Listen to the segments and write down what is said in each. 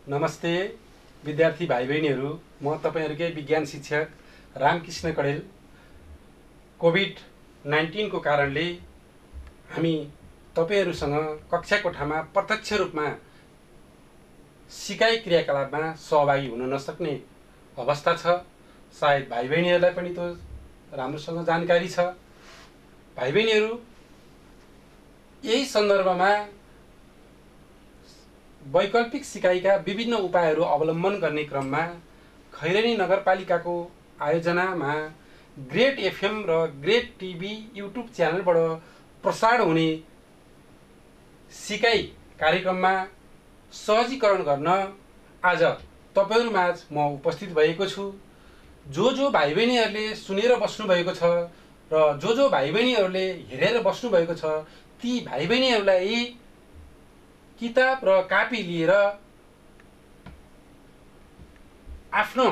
नमस्ते विद्यार्थी भाइ बहिनीहरू, म तपाईहरुकै विज्ञान शिक्षक रामकृष्ण कडेल। कोभिड-19 को कारणले हामी तपाईहरुसँग कक्षा कोठामा प्रत्यक्ष रूपमा सिकाइ क्रियाकलापमा सहभागी हुन नसक्ने अवस्था छ। सायद भाइ बहिनीहरूलाई पनि त्यो राम्रोसँग जानकारी छ। भाइ बहिनीहरू, यही सन्दर्भमा वैकल्पिक सिकाइका विभिन्न उपायहरू अवलम्बन गर्ने क्रममा खैरेनी नगरपालिकाको आयोजनामा ग्रेट एफएम र ग्रेट टिभी युट्युब च्यानलबाट प्रसारण हुने सिकाइ कार्यक्रममा सहजीकरण गर्न आज तपाईहरुमाझ म उपस्थित भएको छु। जो भाइ बहिनीहरूले सुनेर बस्नु भएको छ र जो भाइ बहिनीहरूले हेरेर बस्नु भएको छ, ती भाइ बहिनीहरूलाई किताब र कापी लिएर आफ्नो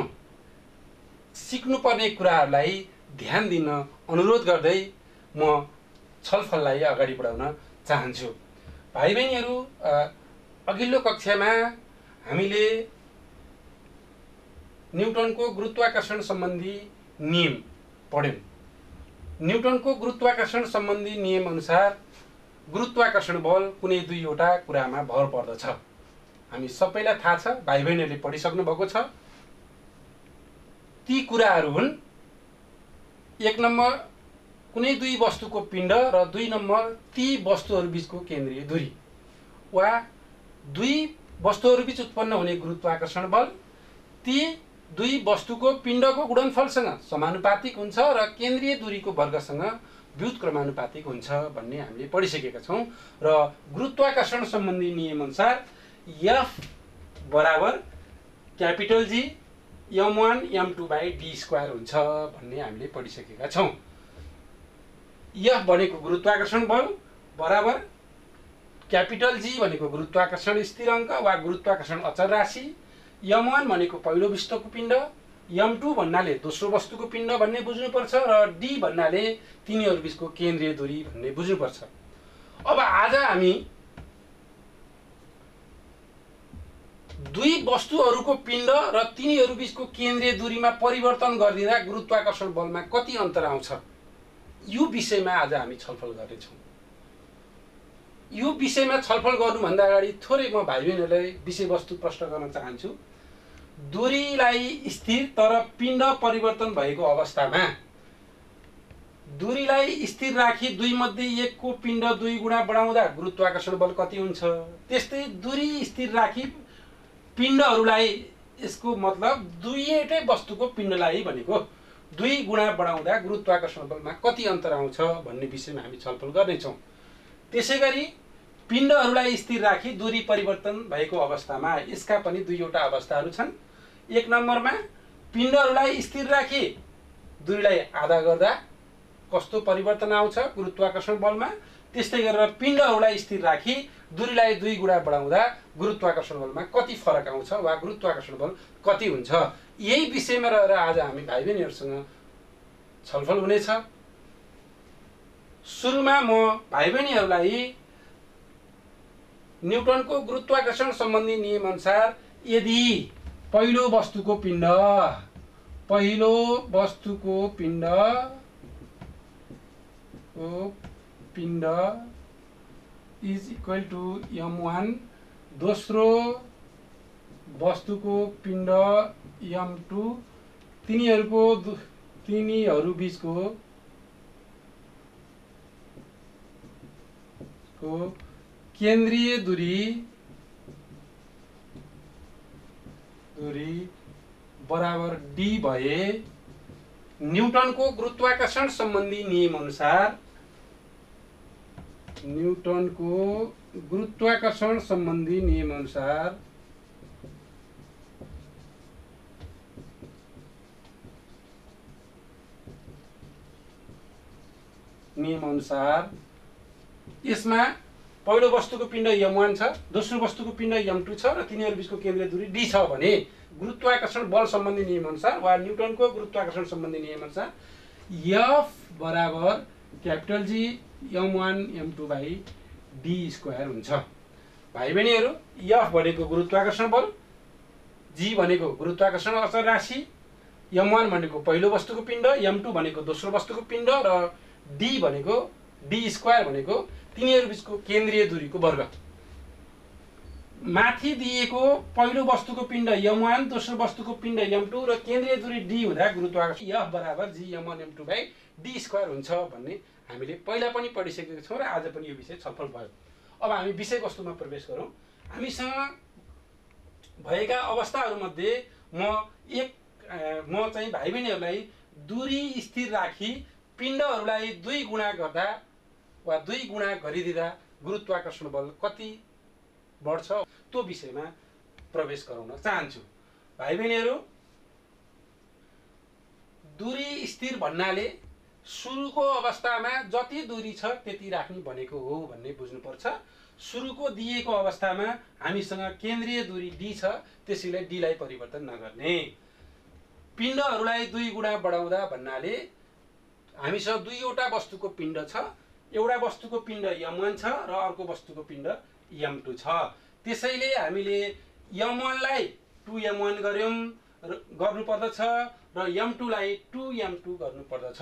सिक्नुपर्ने कुराहरूलाई ध्यान दिन अनुरोध गर्दै म छलफललाई अगाडि बढाउन चाहन्छु। भाइ बहिनीहरू, अघिल्लो कक्षामा हामीले न्युटनको गुरुत्वाकर्षण सम्बन्धी नियम पढ्यौं। न्युटनको गुरुत्वाकर्षण सम्बन्धी नियम अनुसार गुरुत्वाकर्षण बल कुनै दुईवटा कुरामा भर पर्दछ। हामी सबैलाई थाहा छ, भाइ बहिनीहरूले पढिसक्नु भएको छ। ती कुराहरू हुन्: 1 नम्बर कुनै दुई वस्तुको पिण्ड र 2 नम्बर ती वस्तुहरू बीचको केन्द्रीय दूरी, वा दुई वस्तुहरू बीच उत्पन्न हुने गुरुत्वाकर्षण बल ती दुई वस्तुको पिण्डको गुणनफलसँग समानुपातिक हुन्छ र केन्द्रीय दूरीको वर्गसँग व्युत्क्रमानुपातिक हुन्छ भन्ने हामीले पढिसकेका छौं। र गुरुत्वाकर्षण सम्बन्धी नियम अनुसार F बराबर क्यापिटल G m1 m2/d² हुन्छ भन्ने हामीले पढिसकेका छौं। F भनेको गुरुत्वाकर्षण बल बराबर क्यापिटल G भनेको गुरुत्वाकर्षण स्थिराङ्क वा गुरुत्वाकर्षण अचर राशि, m1 भनेको पहिलो वस्तुको पिण्ड, m2 भन्नाले दोस्रो वस्तुको पिण्ड भन्ने बुझ्नुपर्छ र d भन्नाले तिनीहरू बीचको केन्द्रीय दूरी भन्ने बुझ्नुपर्छ। अब आज हामी दुई वस्तुहरूको पिण्ड र तिनीहरू बीचको केन्द्रीय दूरीमा परिवर्तन गरिदिँदा गुरुत्वाकर्षण बलमा कति अन्तर आउँछ, यो विषयमा आज हामी छलफल गर्नेछौँ। यो विषयमा छलफल गर्नुभन्दा अगाडि थोरै म भाइ बहिनीहरूलाई विषयवस्तु प्रश्न गर्न चाहन्छु। दूरीलाई स्थिर तर पिण्ड परिवर्तन भएको अवस्थामा दूरीलाई स्थिर राखी 2 मध्ये 1 को पिण्ड 2 गुणा बढाउँदा गुरुत्वाकर्षण बल कति हुन्छ? त्यस्तै दूरी स्थिर राखी पिण्डहरूलाई, यसको मतलब दुईटै वस्तुको पिण्डलाई भनेको 2 गुणा बढाउँदा गुरुत्वाकर्षण बलमा कति अन्तर आउँछ भन्ने विषयमा हामी छलफल गर्नेछौँ। त्यसैगरी पिण्डहरूलाई स्थिर राखी दूरी परिवर्तन भएको अवस्थामा यसका पनि दुईवटा अवस्थाहरू छन्। 1 नम्बरमा पिण्डहरूलाई स्थिर राखी दूरीलाई आधा गर्दा कस्तो परिवर्तन आउँछ गुरुत्वाकर्षण बलमा, त्यस्तै गरेर पिण्डहरूलाई स्थिर राखी दूरीलाई 2 गुणा बढाउँदा गुरुत्वाकर्षण बलमा कति फरक आउँछ वा गुरुत्वाकर्षण बल कति हुन्छ, यही विषयमा रहेर आज हामी भाइ बहिनीहरूसँग छलफल हुनेछ। सुरुमा म भाइ बहिनीहरूलाई न्युटनको गुरुत्वाकर्षण सम्बन्धी नियम अनुसार यदि पहिलो वस्तुको पिण्ड इज इक्वल टु m1, दोस्रो वस्तुको पिण्ड m2, तिनीहरू बीचको केन्द्रीय दूरी बराबर d भए न्युटनको गुरुत्वाकर्षण सम्बन्धी नियम अनुसार यसमा पहिलो वस्तुको पिण्ड m1 छ, दोस्रो वस्तुको पिण्ड m2 छ र तिनीहरू बीचको केन्द्रीय दूरी d छ भने गुरुत्वाकर्षण बल सम्बन्धी नियम अनुसार वा न्युटनको गुरुत्वाकर्षण सम्बन्धी नियम अनुसार F बराबर क्यापिटल G m1 m2/d² हुन्छ। भाइ बहिनीहरू, F भनेको गुरुत्वाकर्षण बल जी भनेको गुरुत्वाकर्षण अचर राशि, m1 भनेको पहिलो वस्तुको पिण्ड, m2 भनेको दोस्रो वस्तुको पिण्ड र d भनेको d स्क्वायर भनेको तिनीहरू बीचको केन्द्रीय दूरीको वर्ग। माथि दिएको पहिलो वस्तुको पिण्ड m1, दोस्रो वस्तुको पिण्ड m2 र केन्द्रीय दूरी d हुँदा गुरुत्वाकर्षण F बराबर g(m1m2) d स्क्वायर हुन्छ भन्ने हामीले पहिला पनि पढिसकेका छौँ र आज पनि यो विषय छलफल भयो। अब हामी विषयवस्तुमा प्रवेश गरौँ। हामीसँग भएका अवस्थाहरूमध्ये म चाहिँ भाइ बहिनीहरूलाई दूरी स्थिर राखी पिण्डहरूलाई 2 गुणा गर्दा वा 2 गुणा गरिदिँदा गुरुत्वाकर्षण बल कति बढ्छ त्यो विषयमा प्रवेश गराउन चाहन्छु। भाइ बहिनीहरू, दूरी स्थिर भन्नाले सुरुको अवस्थामा जति दूरी छ त्यति राख्ने भनेको हो भन्ने बुझ्नुपर्छ। सुरुको दिएको अवस्थामा हामीसँग केन्द्रीय दूरी d छ, त्यसैले d लाई परिवर्तन नगर्ने। पिण्डहरूलाई 2 गुणा बढाउँदा भन्नाले हामीसँग 2 वटा वस्तुको पिण्ड छ, एउटा वस्तुको पिण्ड m1 छ र अर्को वस्तुको पिण्ड m2 छ। त्यसैले हामीले m1 लाई 2m1 गर्नुपर्दछ र m2 लाई 2m2 गर्नुपर्दछ।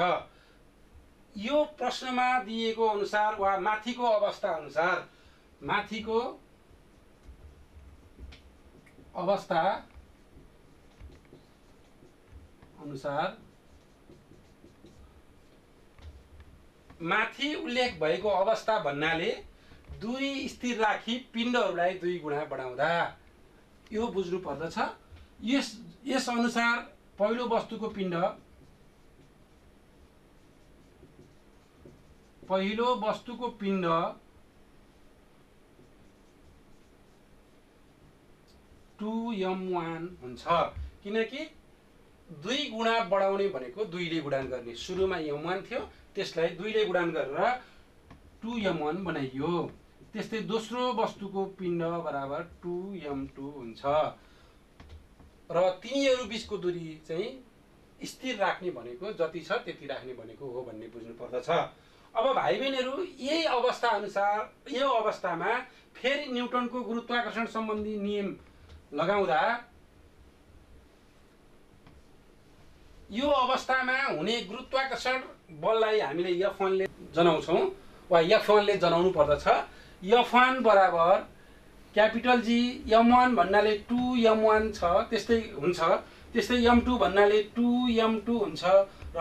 यो प्रश्नमा दिएको अनुसार वा माथिको अवस्था अनुसार माथि उल्लेख भएको अवस्था भन्नाले दूरी स्थिर राखी पिण्डहरूलाई 2 गुणा बढाउँदा यो बुझ्नु पर्दछ। यस अनुसार पहिलो वस्तुको पिण्ड 2m1 हुन्छ, किनकि 2 गुणा बढाउने भनेको 2 ले गुणन गर्ने। सुरुमा m1 थियो, त्यसलाई 2 ले गुणन गरेर 2m1 बनाइयो। त्यस्तै दोस्रो वस्तुको पिण्ड बराबर 2m2 हुन्छ र तिनीहरू बीचको दूरी चाहिँ स्थिर राख्ने भनेको जति छ त्यति राख्ने भनेको हो भन्ने बुझ्नु पर्दछ। अब भाइ बहिनीहरू, यही अवस्था अनुसार यो अवस्थामा फेरि न्युटनको गुरुत्वाकर्षण सम्बन्धी नियम लगाउँदा यो अवस्थामा हुने गुरुत्वाकर्षण बललाई हामीले F1 ले जनाउँछौँ वा F1 ले जनाउनु पर्दछ। F1 बराबर क्यापिटल G, m1 भन्नाले 2m1 छ त्यस्तै हुन्छ, त्यस्तै m2 भन्नाले 2m2 हुन्छ र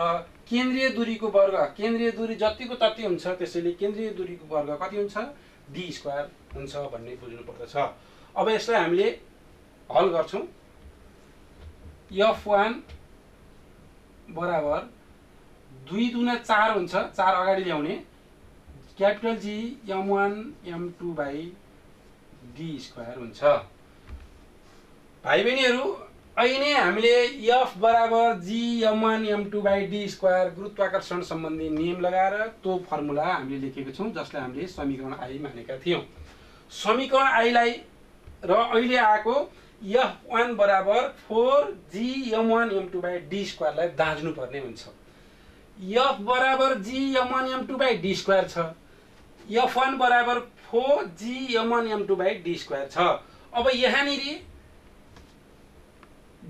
केन्द्रीय दूरीको वर्ग, केन्द्रीय दूरी जतिको तति हुन्छ, त्यसैले केन्द्रीय दूरीको वर्ग कति हुन्छ d स्क्वायर हुन्छ भन्ने बुझ्नु पर्दछ। अब यसलाई हामीले हल गर्छौँ। F1 बराबर 2 दुना 4 हुन्छ, 4 अगाडि ल्याउने, capital G m1 m2 by d square हुन्छ। भाइ बहिनीहरू, अहिले हामीले F बराबर G m1 m2 by d square गुरुत्वाकर्षण सम्बन्धी नियम लगाएर त्यो फर्मुला हामीले लेखेको छौँ, जसलाई हामीले समीकरण I मानेका थियौँ। समीकरण I लाई र अहिले आएको F1 बराबर 4G m1 m2 by d स्क्वायरलाई दाँच्नु पर्ने हुन्छ। F बराबर G m1 m2 by d square छ, F1 बराबर 4G m1 m2 by d square छ। अब यहाँनिर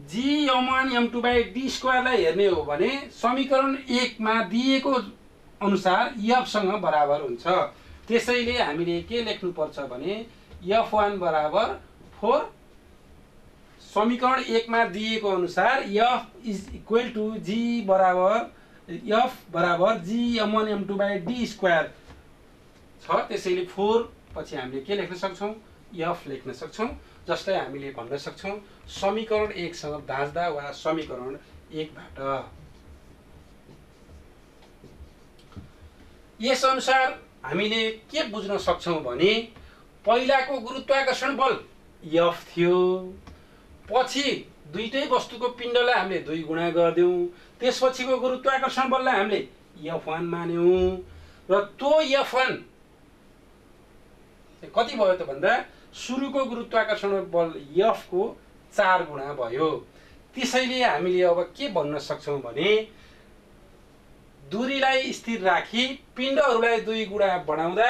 G m1 m2 by d स्क्वायरलाई हेर्ने हो भने समीकरण 1 मा दिएको अनुसार F सँग बराबर हुन्छ। त्यसैले हामीले के लेख्नु पर्छ भने F1 बराबर 4, समीकरण 1 मा दिएको अनुसार F is equal to F बराबर G m1 m2 by d square छ। त्यसैले 4 पछि हामीले के लेख्न सक्छौँ, F लेख्न सक्छौँ, जसलाई हामीले भन्न सक्छौँ समीकरण 1 सँग दाँच्दा वा समीकरण 1 बाट। यस अनुसार हामीले के बुझ्न सक्छौँ भने पहिलाको गुरुत्वाकर्षण बल F थियो, पछि दुईटै वस्तुको पिण्डलाई हामीले 2 गुणा गर्दियौँ, त्यसपछिको गुरुत्वाकर्षण बललाई हामीले F1 मान्यौँ र त्यो F1 कति भयो त भन्दा सुरुको गुरुत्वाकर्षण बल F को 4 गुणा भयो। त्यसैले हामीले अब के भन्न सक्छौँ भने दूरीलाई स्थिर राखी पिण्डहरूलाई 2 गुणा बढाउँदा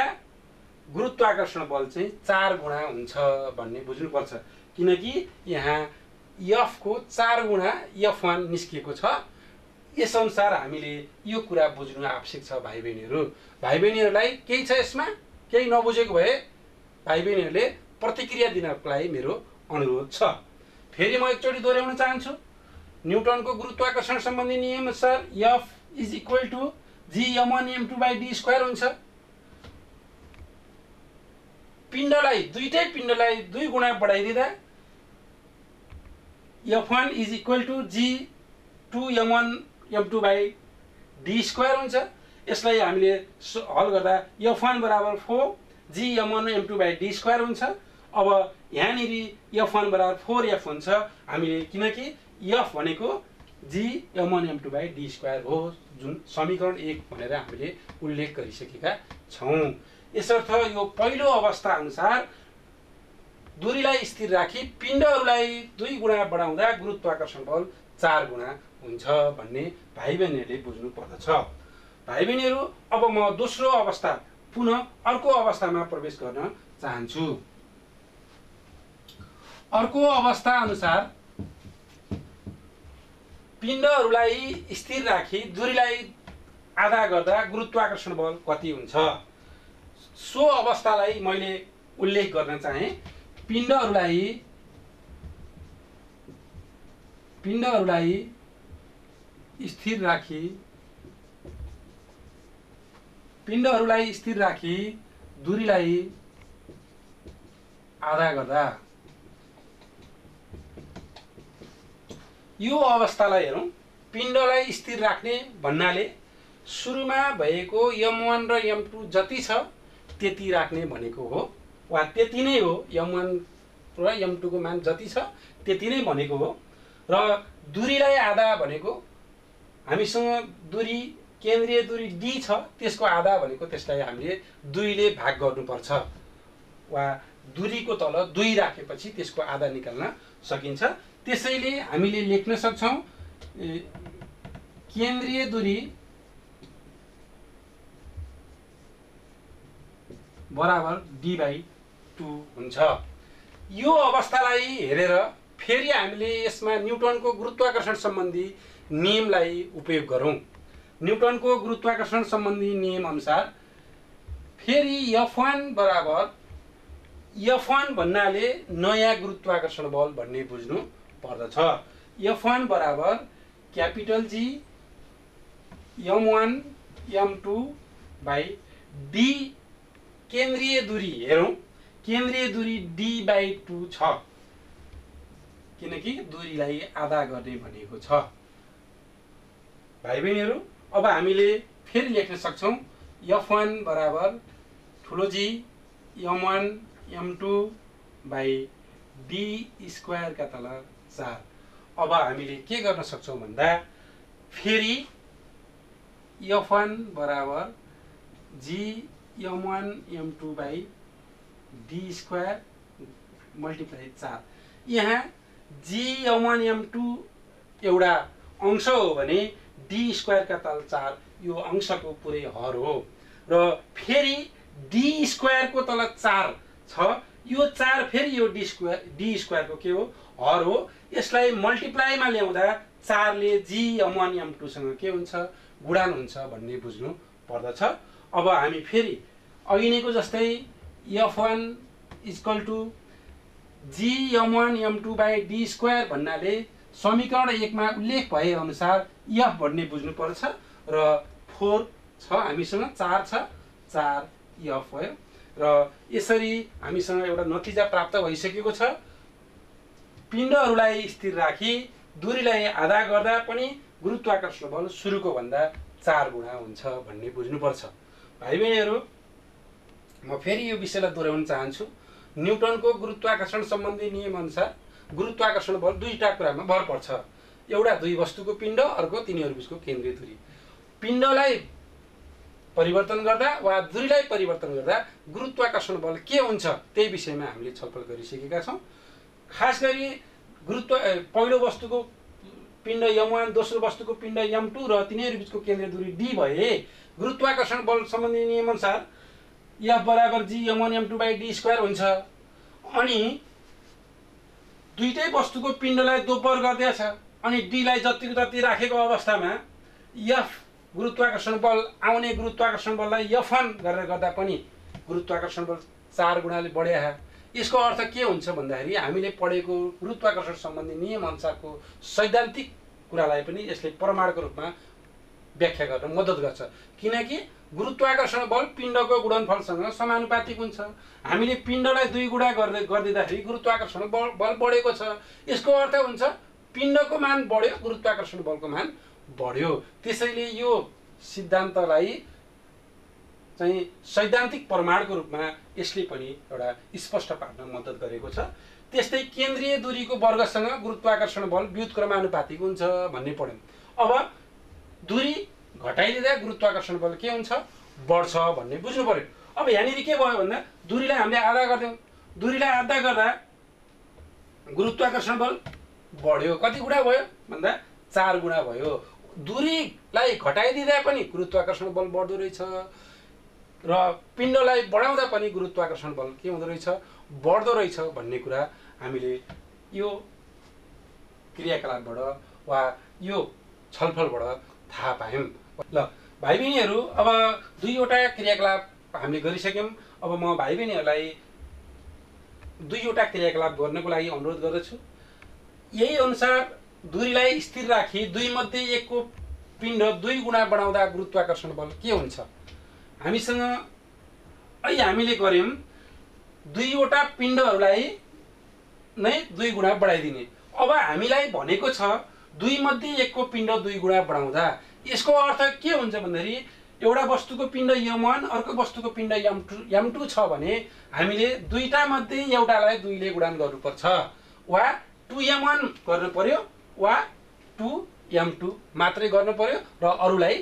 गुरुत्वाकर्षण बल चाहिँ 4 गुणा हुन्छ भन्ने बुझ्नुपर्छ, किनकि यहाँ एफ को 4 गुणा F1 निस्किएको छ। यस अनुसार हामीले यो कुरा बुझ्नु आवश्यक छ भाइ बहिनीहरू। भाइ बहिनीहरूलाई केही छ यसमा केही नबुझेको भए भाइ बहिनीहरूले प्रतिक्रिया दिनको लागि मेरो अनुरोध छ। फेरि म एकचोटि दोहोऱ्याउन चाहन्छु। न्युटनको गुरुत्वाकर्षण सम्बन्धी नियम अनुसार F is equal to Gm1m2/d² हुन्छ। पिण्डलाई दुईटै पिण्डलाई 2 गुणा बढाइदिँदा F1 is equal to G2m1m2/d² हुन्छ। यसलाई हामीले हल गर्दा F1 बराबर 4 Gm1m2/d² हुन्छ। अब यहाँनिर F1 बराबर 4F हुन्छ हामीले, किनकि F भनेको Gm1m2/d² हो, जुन समीकरण 1 भनेर हामीले उल्लेख गरिसकेका छौँ। यसर्थ यो पहिलो अवस्था अनुसार दूरीलाई स्थिर राखी पिण्डहरूलाई 2 गुणा बढाउँदा गुरुत्वाकर्षण बल 4 गुणा हुन्छ भन्ने भाइ बहिनीहरूले बुझ्नु पर्दछ। भाइ बहिनीहरू, अब म दोस्रो अवस्था पुनः अर्को अवस्थामा प्रवेश गर्न चाहन्छु। अर्को अवस्था अनुसार पिण्डहरूलाई स्थिर राखी दूरीलाई आधा गर्दा गुरुत्वाकर्षण बल कति हुन्छ, सो अवस्थालाई मैले उल्लेख गर्न चाहे। पिण्डहरूलाई स्थिर राखी दूरीलाई आधा गर्दा यो अवस्थालाई हेरौँ। पिण्डलाई स्थिर राख्ने भन्नाले सुरुमा भएको M1 र M2 जति छ त्यति राख्ने भनेको हो, वा त्यति नै हो। M1 र M2 को मान जति छ त्यति नै भनेको हो। र दूरीलाई आधा भनेको हामीसँग दूरी केन्द्रीय दूरी D छ, त्यसको आधा भनेको त्यसलाई हामीले 2 ले भाग गर्नुपर्छ, वा दूरीको तल 2 राखेपछि त्यसको आधा निकाल्न सकिन्छ। त्यसैले हामीले लेख्न सक्छौँ केन्द्रीय दूरी बराबर D/2 हुन्छ। यो अवस्थालाई हेरेर फेरि हामीले यसमा न्युटनको गुरुत्वाकर्षण सम्बन्धी नियमलाई उपयोग गरौँ। न्युटनको गुरुत्वाकर्षण सम्बन्धी नियम अनुसार फेरि F1 भन्नाले नयाँ गुरुत्वाकर्षण बल भन्ने बुझ्नु पर्दछ। F1 बराबर क्यापिटल G M1 M2/d केन्द्रीय दूरी हेरौँ, केन्द्रीय दूरी D/2 छ, किनकि दूरीलाई आधा गर्ने भनेको छ। भाइ बहिनीहरू, अब हामीले फेरि लेख्न सक्छौँ F1 बराबर ठुलो G M1 M2/d² का तल 4। अब हामीले के गर्न सक्छौँ भन्दा फेरि F1 बराबर G M1 M2/d² मल्टिप्लाई 4। यहाँ G M1 M2 एउटा अंश हो भने d² का तल 4 यो अंशको पुरै हर हो, र फेरि d² को तल 4 छ, यो 4 फेरि यो d² को के हो, हर हो। यसलाई मल्टिप्लाईमा ल्याउँदा 4 ले G M1 M2 सँग के हुन्छ, गुणन हुन्छ भन्ने बुझ्नु पर्दछ। अब हामी फेरि अघि नैको जस्तै F1 equal to G M1 M2/d² भन्नाले समीकरण 1 मा उल्लेख भए अनुसार F भन्ने बुझ्नु पर्छ, र 4 छ हामीसँग, 4 छ, 4 F भयो। र यसरी हामीसँग एउटा नतिजा प्राप्त भइसकेको छ। पिण्डहरूलाई स्थिर राखी दूरीलाई आधा गर्दा पनि गुरुत्वाकर्षण बल सुरुको भन्दा 4 गुणा हुन्छ भन्ने बुझ्नुपर्छ। भाइ बहिनीहरू, म फेरि यो विषयलाई दोहोऱ्याउन चाहन्छु। न्युटनको गुरुत्वाकर्षण सम्बन्धी नियम अनुसार गुरुत्वाकर्षण बल दुईटा कुरामा भर पर्छ। एउटा दुई वस्तुको पिण्ड, अर्को तिनीहरू बीचको केन्द्रीय दूरी। पिण्डलाई परिवर्तन गर्दा वा दूरीलाई परिवर्तन गर्दा गुरुत्वाकर्षण बल के हुन्छ त्यही विषयमा हामीले छलफल गरिसकेका छौँ। खास गरी पहिलो वस्तुको पिण्ड M1, दोस्रो वस्तुको पिण्ड M2 र तिनीहरू बीचको केन्द्रीय दूरी D भए गुरुत्वाकर्षण बल सम्बन्धी नियम अनुसार F बराबर G M1 M2/d² हुन्छ। अनि दुईटै वस्तुको पिण्डलाई दोब्बर गर्दैछ अनि डीलाई जतिको जति राखेको अवस्थामा एफ गुरुत्वाकर्षण बल आउने गुरुत्वाकर्षण बललाई F1 गरेर गर्दा पनि गुरुत्वाकर्षण बल 4 गुणाले बढ्या। यसको अर्थ के हुन्छ भन्दाखेरि हामीले पढेको गुरुत्वाकर्षण सम्बन्धी नियम अनुसारको सैद्धान्तिक कुरालाई पनि यसले प्रमाणको रूपमा व्याख्या गर्न मद्दत गर्छ, किनकि गुरुत्वाकर्षण बल पिण्डको गुणनफलसँग समानुपातिक हुन्छ। हामीले पिण्डलाई 2 गुणा गरिदिँदाखेरि गुरुत्वाकर्षण बल बढेको छ। यसको अर्थ हुन्छ पिण्डको मान बढ्यो, गुरुत्वाकर्षण बलको मान बढ्यो। त्यसैले यो सिद्धान्तलाई चाहिँ सैद्धान्तिक प्रमाणको रूपमा यसले पनि एउटा स्पष्ट पार्न मद्दत गरेको छ। त्यस्तै केन्द्रीय दूरीको वर्गसँग गुरुत्वाकर्षण बल व्युत्क्रमानुपातिक हुन्छ भन्ने पढ्यौं। अब दूरी घटाइदिँदा गुरुत्वाकर्षण बल के हुन्छ, बढ्छ भन्ने बुझ्नु पर्यो। अब यहाँनिर के भयो भन्दा दूरीलाई हामीले आधा गर्दियौं, दूरीलाई आधा गर्दा गुरुत्वाकर्षण बल बढ्यो। कति गुणा भयो भन्दा 4 गुणा भयो। दूरीलाई घटाइदिँदा पनि गुरुत्वाकर्षण बल बढ्दो रहेछ र पिण्डलाई बढाउँदा पनि गुरुत्वाकर्षण बल के हुँदो रहेछ, बढ्दो रहेछ भन्ने कुरा हामीले यो क्रियाकलापबाट वा यो छलफलबाट थाहा पायौं। ल भाइ बहिनीहरू, अब 2वटा क्रियाकलाप हामीले गरिसक्यौं। अब म भाइ बहिनीहरूलाई 2वटा क्रियाकलाप गर्नको लागि अनुरोध गर्दछु। यही अनुसार दूरीलाई स्थिर राखी 2 मध्ये 1 को पिण्ड 2 गुणा बढाउँदा गुरुत्वाकर्षण बल के हुन्छ। हामीसँग अहिले हामीले गर्यौं 2वटा पिण्डहरूलाई नै 2 गुणा बढाइदिने। अब हामीलाई भनेको छ 2 मध्ये 1 को पिण्ड 2 गुणा बढाउँदा। यसको अर्थ के हुन्छ भन्दाखेरि एउटा वस्तुको पिण्ड M1 अर्को वस्तुको पिण्ड M2 छ भने हामीले दुईटा मध्ये एउटालाई 2 ले गुणन गर्नुपर्छ, वा 2M1 गर्नु पर्यो वा 2M2 मात्रै गर्नु पर्यो र अरूलाई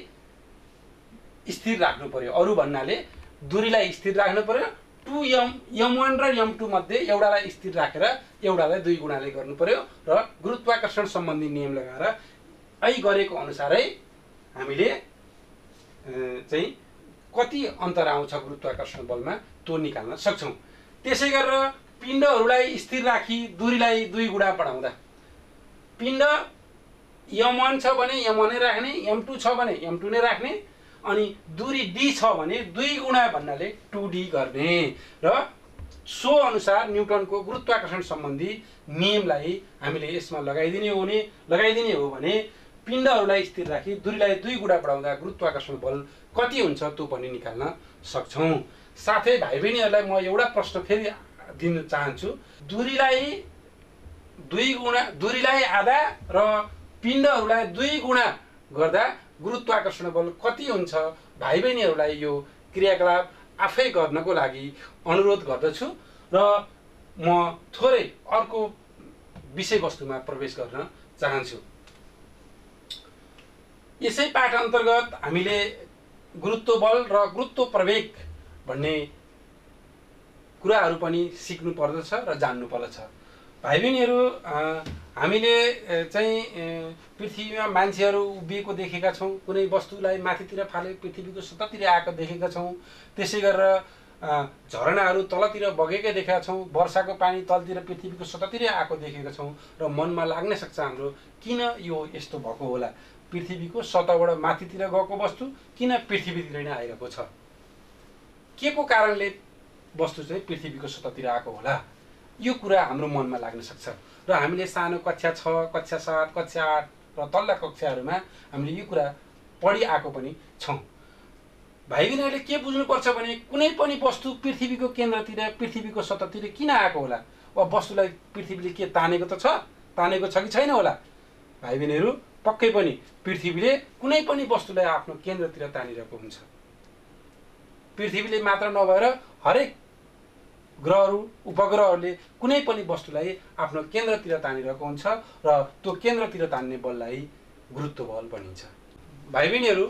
स्थिर राख्नु पर्यो। अरू भन्नाले दूरीलाई स्थिर राख्नु पर्यो। M1 र M2 मध्ये एउटालाई स्थिर राखेर एउटालाई 2 गुणाले गर्नु पर्यो र गुरुत्वाकर्षण सम्बन्धी नियम लगाएर अहिले गरेको अनुसारै हामीले चाहिँ कति अन्तर आउँछ गुरुत्वाकर्षण बलमा त्यो निकाल्न सक्छौं। त्यसै गरेर पिण्डहरूलाई स्थिर राखी दूरीलाई 2 गुणा बढाउँदा पिण्ड M1 छ भने M1 नै राख्ने, M2 छ भने M2 नै राख्ने, अनि दूरी D छ भने 2 गुणा भन्नाले 2D गर्ने र सो अनुसार न्युटनको गुरुत्वाकर्षण सम्बन्धी नियमलाई हामीले यसमा लगाइदिने हो भने पिण्डहरूलाई स्थिर राखी दूरीलाई 2 गुणा बढाउँदा गुरुत्वाकर्षण बल कति हुन्छ त्यो पनि निकाल्न सक्छौं। साथै भाइ बहिनीहरूलाई म एउटा प्रश्न फेरि दिन चाहन्छु। दूरीलाई आधा र पिण्डहरूलाई 2 गुणा गर्दा गुरुत्वाकर्षण बल कति हुन्छ। भाइ बहिनीहरूलाई यो क्रियाकलाप आफै गर्नको लागि अनुरोध गर्दछु र म थोरै अर्को विषयवस्तुमा प्रवेश गर्न चाहन्छु। यसै पाठ अन्तर्गत हामीले गुरुत्व बल र गुरुत्व प्रवेग भन्ने कुराहरू पनि सिक्नु पर्दछ र जान्नु पर्दछ। भाइ बहिनीहरू, हामीले चाहिँ पृथ्वीमा मान्छेहरू उभिएको देखेका छौं, कुनै वस्तुलाई माथितिर फाले पृथ्वीको सतहतिर आएको देखेका छौं। त्यसै गरेर झरनाहरू तलतिर बगेकै देखेका छौं, वर्षाको पानी तलतिर पृथ्वीको सतहतिर आएको देखेका छौं र मनमा लाग्न सक्छ हाम्रो किन यो यस्तो भएको होला, पृथ्वीको सतहबाट माथितिर गएको वस्तु किन पृथ्वीतिर नै आइरहेको छ, के को कारणले वस्तु चाहिँ पृथ्वीको सतहतिर आएको होला, यो कुरा हाम्रो मनमा लाग्न सक्छ। र हामीले सानो कक्षा 6, कक्षा 7, कक्षा 8 र तल्ला कक्षाहरूमा हामीले यो कुरा पढि आएको पनि छौं। भाइ बहिनीहरूले के बुझ्नुपर्छ भने कुनै पनि वस्तु पृथ्वीको केन्द्रतिर पृथ्वीको सतहतिर किन आएको होला, वा वस्तुलाई पृथ्वीले के तानेको त छ, तानेको छ कि छैन होला। भाइ बहिनीहरू, पक्कै पनि पृथ्वीले कुनै पनि वस्तुलाई आफ्नो केन्द्रतिर तानिरहेको हुन्छ। पृथ्वीले मात्र नभएर हरेक ग्रहहरू उपग्रहहरूले कुनै पनि वस्तुलाई आफ्नो केन्द्रतिर तानिरहेको हुन्छ र त्यो केन्द्रतिर तान्ने बललाई गुरुत्व बल भनिन्छ। भाइ बहिनीहरू,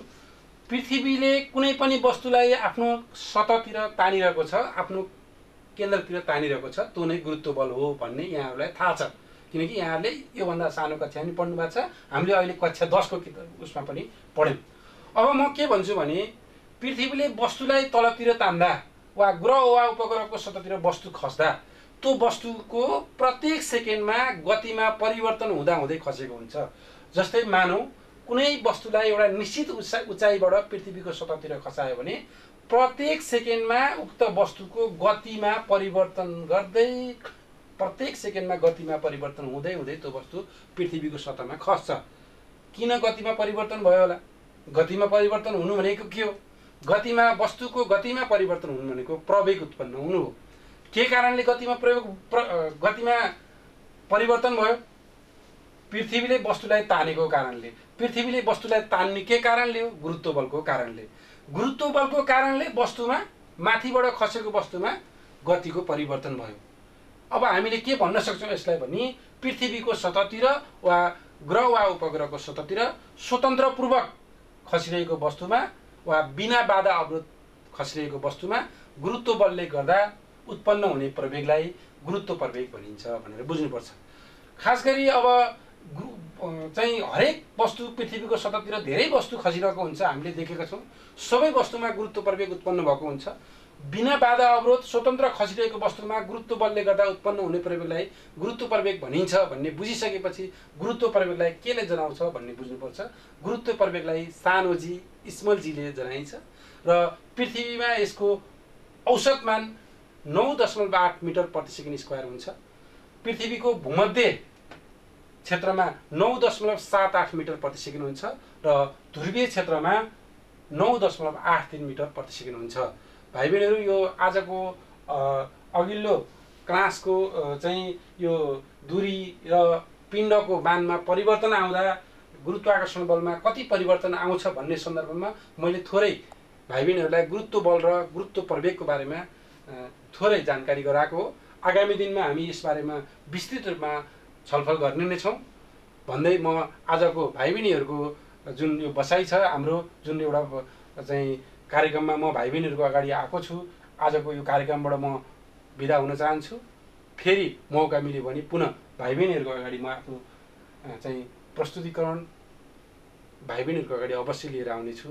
पृथ्वीले कुनै पनि वस्तुलाई आफ्नो सतहतिर तानिरहेको छ, आफ्नो केन्द्रतिर तानिरहेको छ, त्यो नै गुरुत्व बल हो भन्ने यहाँहरूलाई थाहा छ, किनकि यहाँहरूले योभन्दा सानो कक्षा पनि पढ्नु भएको छ। हामीले अहिले कक्षा 10 को उसमा पनि पढ्यौं। अब म के भन्छु भने पृथ्वीले वस्तुलाई तलतिर तान्दा वा ग्रह वा उपग्रहको सतहतिर वस्तु खस्दा त्यो वस्तुको प्रत्येक सेकेन्डमा गतिमा परिवर्तन हुँदा हुँदै खसेको हुन्छ। जस्तै मानौँ कुनै वस्तुलाई एउटा निश्चित उचाइबाट पृथ्वीको सतहतिर खसायो भने प्रत्येक सेकेन्डमा उक्त वस्तुको गतिमा परिवर्तन गर्दै प्रत्येक सेकेन्डमा गतिमा परिवर्तन हुँदै हुँदै त्यो वस्तु पृथ्वीको सतहमा खस्छ। किन गतिमा परिवर्तन भयो होला? गतिमा परिवर्तन हुनु भनेको के हो? वस्तुको गतिमा परिवर्तन हुनु भनेको प्रवेग उत्पन्न हुनु हो। के कारणले गतिमा परिवर्तन भयो? पृथ्वीले वस्तुलाई तानेको कारणले। पृथ्वीले वस्तुलाई तान्ने के कारणले हो? गुरुत्व बलको कारणले। गुरुत्व बलको कारणले वस्तुमा माथिबाट खसेको वस्तुमा गतिको परिवर्तन भयो। अब हामीले के भन्न सक्छौँ यसलाई भने पृथ्वीको सतहतिर वा ग्रह वा उपग्रहको सतहतिर स्वतन्त्रपूर्वक खसिरहेको वस्तुमा वा बिना बाधा अवरोध खसिरहेको वस्तुमा गुरुत्व बलले गर्दा उत्पन्न हुने प्रवेगलाई गुरुत्व प्रवेग भनिन्छ भनेर बुझ्नुपर्छ। खास गरी अब चाहिँ हरेक वस्तु पृथ्वीको सतहतिर धेरै वस्तु खसिरहेको हुन्छ, हामीले देखेका छौँ। सबै वस्तुमा गुरुत्व प्रवेग उत्पन्न भएको हुन्छ। बिना बाधा अवरोध स्वतन्त्र खसिरहेको वस्तुमा गुरुत्व बलले गर्दा उत्पन्न हुने प्रवेगलाई गुरुत्व प्रवेग भनिन्छ भन्ने बुझिसकेपछि गुरुत्व प्रवेगलाई केले जनाउँछ भन्ने बुझ्नुपर्छ। गुरुत्व प्रवेगलाई सानो जी स्मल जीले जनाइन्छ र पृथ्वीमा यसको औसत मान 9.8 मिटर प्रति सेकेन्ड स्क्वायर हुन्छ। पृथ्वीको भूमध्य क्षेत्रमा 9.78 मिटर प्रति सेकेन्ड हुन्छ र ध्रुवीय क्षेत्रमा 9.83 मिटर प्रति सेकेन्ड हुन्छ। भाइ बहिनीहरू, यो आजको अघिल्लो क्लासको चाहिँ यो दूरी र पिण्डको मानमा परिवर्तन आउँदा गुरुत्वाकर्षण बलमा कति परिवर्तन आउँछ भन्ने सन्दर्भमा मैले थोरै भाइ बहिनीहरूलाई गुरुत्व बल र गुरुत्व प्रवेगको बारेमा थोरै जानकारी गराएको हो। आगामी दिनमा हामी यसबारेमा विस्तृत रूपमा छलफल गर्ने नै छौँ भन्दै म आजको भाइ बहिनीहरूको जुन यो बसाइ छ, हाम्रो जुन एउटा चाहिँ कार्यक्रममा म भाइ बहिनीहरूको अगाडि आएको छु, आजको यो कार्यक्रमबाट म बिदा हुन चाहन्छु। फेरि मौका मिल्यो भने पुनः भाइ बहिनीहरूको अगाडि म आफ्नो चाहिँ प्रस्तुतिकरण भाइ बहिनीहरूको अगाडि अवश्य लिएर आउनेछु।